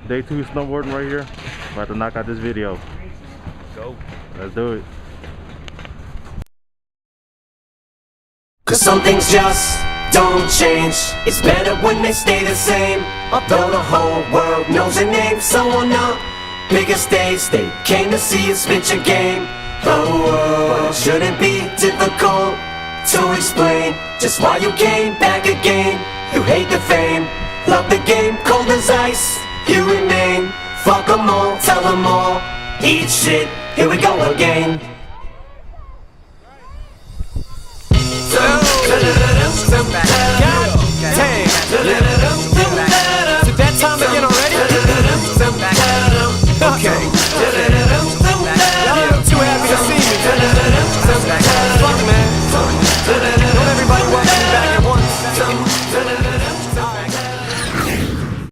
Day 2 snowboarding right here. About to knock out this video. Go. Let's do it. Cause some things just don't change. It's better when they stay the same. Although the whole world knows your name, so on the biggest stage they came to see us spit your game. Oh, it shouldn't be difficult to explain just why you came back again. You hate the fame, love the game, cold as ice. You remain, fuck 'em all, tell 'em all, eat shit, here we go again.